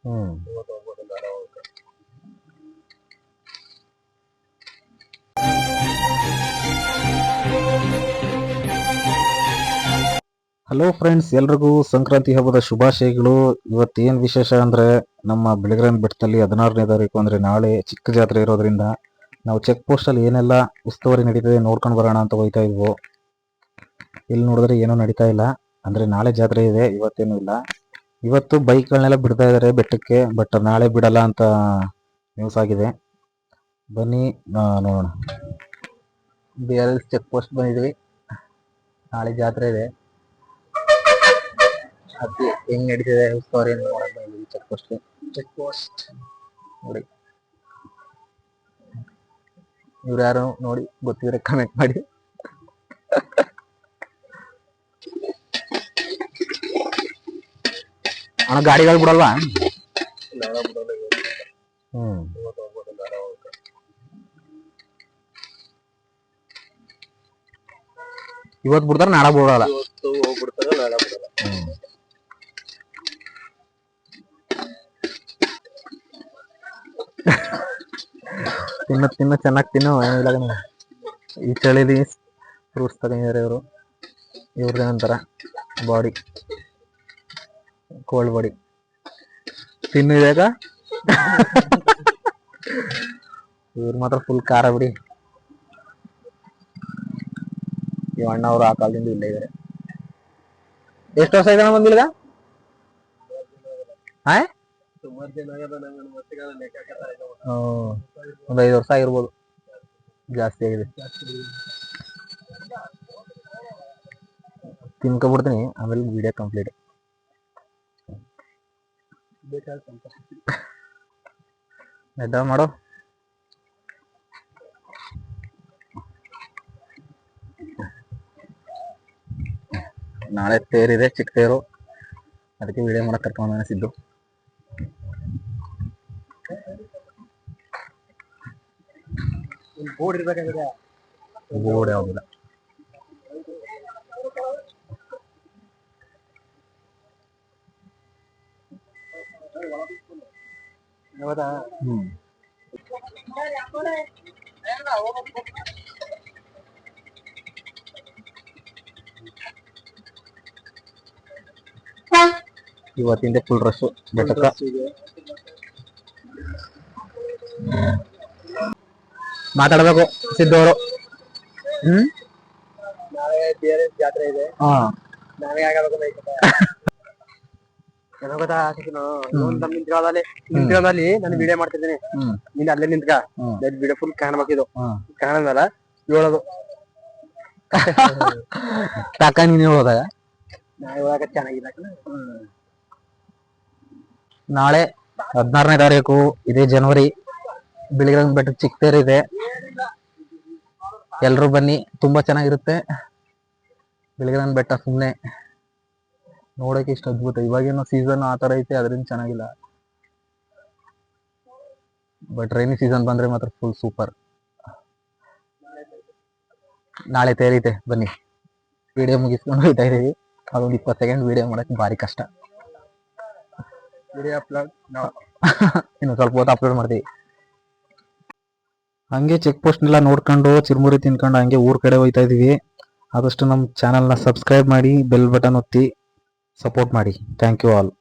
ಹ್ಮ್ hello friends, ಎಲ್ರಿಗೂ ಸಂಕ್ರಾಂತಿ ಹಬ್ಬದ ಶುಭಾಶಯಗಳು. ಇವತ್ತೇನು ವಿಶೇಷ ಅಂದರೆ ನಮ್ಮ ಬಿಳಿಗ್ರಾನ್ ಬೆಟ್ಟದಲ್ಲಿ 16ನೇ ತಾರೀಕು ಅಂದರೆ ನಾಳೆ ಚಿಕ್ಕ ಜಾತ್ರೆ ಇರೋದ್ರಿಂದ ನಾವು ಚೆಕ್ ಪೋಸ್ಟಲ್ಲಿ ಏನೆಲ್ಲ ಉಸ್ತುವಾರಿ ನಡೀತದೆ ನೋಡ್ಕೊಂಡು ಬರೋಣ ಅಂತ ಹೋಗ್ತಾ ಇದ್ವು. ಇಲ್ಲಿ ನೋಡಿದ್ರೆ ಏನೂ ನಡೀತಾ ಇಲ್ಲ. ಅಂದರೆ ನಾಳೆ ಜಾತ್ರೆ ಇದೆ, ಇವತ್ತೇನೂ ಇಲ್ಲ. ಇವತ್ತು ಬೈಕ್ಗಳನ್ನೆಲ್ಲ ಬಿಡ್ತಾ ಇದ್ದಾರೆ ಬೆಟ್ಟಕ್ಕೆ, ಬಟ್ ನಾಳೆ ಬಿಡಲ್ಲ ಅಂತ ನ್ಯೂಸ್ ಆಗಿದೆ. ಬನ್ನಿ ನೋಡೋಣ. BRL ಚೆಕ್ ಪೋಸ್ಟ್ ಬಂದಿದ್ವಿ, ನಾಳೆ ಜಾತ್ರೆ ಇದೆ. ಅದು ಹೆಂಗ್ ನಡೀತಿದೆ ಉಸ್ತುವಾರಿ ನೋಡಕ್ ಬಂದಿದ್ವಿ ಚೆಕ್ ಪೋಸ್ಟ್ ನೋಡಿ. ಇವ್ರು ಯಾರು ನೋಡಿ ಗೊತ್ತಿದ್ರೆ ಕಮೆಂಟ್ ಮಾಡಿ. ಅಣ್ಣ ಗಾಡಿಗಳು ಬಿಡಲ್ವಾ? ಇವತ್ತು ಬಿಡ್ತಾರ, ನಾಳೆ ಬಿಡಲ್ಲ. ತಿನ್ನ ಚೆನ್ನಾಗಿ ತಿನ್ನು, ಏನಿಲ್ಲ. ಈ ಚಳಿಲಿ ಫ್ರೂಟ್ಸ್ ತಗೊಂಡಿದ್ದಾರೆ ಇವರು. ಇವ್ರದ್ದೇನಂತಾರ ಬಾಡಿ, ಕೋಲ್ಡ್ ಬಾಡಿ ತಿನ್ನು ಇವಾಗ. ಇವ್ರು ಮಾತ್ರ ಫುಲ್ ಖಾರ ಬಿಡಿ. ಈ ಅಣ್ಣ ಅವರು ಆ ಕಾಲದಿಂದ ಇಲ್ಲೇ ಇದ್ದಾರೆ. ಎಷ್ಟು ವರ್ಷ ಇದೆ ಬಂದಿಲ್ಲ? ಒಂದು 5 ವರ್ಷ ಆಗಿರ್ಬೋದು, ಜಾಸ್ತಿ ಆಗಿದೆ. ತಿನ್ಕೊಬಿಡ್ತೀನಿ, ಆಮೇಲೆ ವಿಡಿಯೋ ಕಂಪ್ಲೀಟ್. ಎಡ್ಡ ಮಾಡು. ನಾಳೆ ತೇರಿದೆ, ಚಿಕ್ಕ ತೇರು, ಅದಕ್ಕೆ ವಿಡಿಯೋ ಮಾಡಕ್ ಕರ್ಕೊಂಡು ಅನಿಸಿದ್ದು. ಬೋರ್ಡ್ ಇರ್ಬೇಕಾದ್ರೆ ಬೋರ್ಡ್ ಯಾವ್ದಿಲ್ಲ. ಇವತ್ತಿಂದ ಫುಲ್ ರಶ್ ಬೆಟ್ಟಕ್ಕ. ಮಾತಾಡ್ಬೇಕು ಸಿದ್ದವರು. ಜಾತ್ರೆ ಇದೆ. ನಿಂತ್ಕೊಳ್ಳಿ, ನಾನು ವಿಡಿಯೋ ಮಾಡ್ತಿದ್ದೀನಿ, ನೀನ್ ಅಲ್ಲೇ ನಿಂತ್ಕ. Video full ಕಾಣ್ಬೇಕಿದು. ಕಾಣಲ್ಲ ಹೇಳೋದು ಕಾಕ, ನೀನ್ ಹೇಳೋದಾಗ ಚೆನ್ನಾಗಿಲ್ಲ. ನಾಳೆ 16ನೇ ತಾರೀಕು ಇದೇ ಜನವರಿ, ಬಿಳಿಗ್ರಾನ್ ಬೆಟ್ಟ ಚಿಕ್ಕ ತೇರು ಇದೆ. ಎಲ್ರು ಬನ್ನಿ, ತುಂಬಾ ಚೆನ್ನಾಗಿರುತ್ತೆ ಬಿಳಿಗ್ರಾನ್ ಬೆಟ್ಟ. ಸುಮ್ನೆ ನೋಡಕ್ಕೆ ಇಷ್ಟ ಅದ್ಭುತ. ಇವಾಗೇನೋ ಸೀಸನ್ ಆ ತರ ಐತೆ, ಅದರಿಂದ ಚೆನ್ನಾಗಿಲ್ಲ. ಬಟ್ ರೈನಿ ಸೀಸನ್ ಬಂದ್ರೆ ಮಾತ್ರ ಫುಲ್ ಸೂಪರ್. ನಾಳೆ ತೇರಿತೆ, ಬನ್ನಿ. ವಿಡಿಯೋ ಮುಗಿಸ್ಕೊಂಡು ಹೋಗ್ತಾ ಇದೀವಿ. ಅದೊಂದು 20 ಸೆಕೆಂಡ್ ವಿಡಿಯೋ ಮಾಡಕ್ಕೆ ಭಾರಿ ಕಷ್ಟ. ವಿಡಿಯೋ ಅಪ್ಲೋಡ್ ಇನ್ನು ಸ್ವಲ್ಪ ಹೊತ್ತು ಅಪ್ಲೋಡ್ ಮಾಡ್ತೀವಿ. ಹಂಗೆ ಚೆಕ್ ಪೋಸ್ಟ್ ಎಲ್ಲ ನೋಡ್ಕೊಂಡು ಚಿರುಮುರಿ ತಿನ್ಕೊಂಡು ಹಂಗೆ ಊರ್ ಕಡೆ ಹೋಗ್ತಾ ಇದೀವಿ. ಆದಷ್ಟು ನಮ್ಮ ಚಾನಲ್ನ ಸಬ್ಸ್ಕ್ರೈಬ್ ಮಾಡಿ, ಬೆಲ್ ಬಟನ್ ಒತ್ತಿ ಸಪೋರ್ಟ್ ಮಾಡಿ. Thank you all.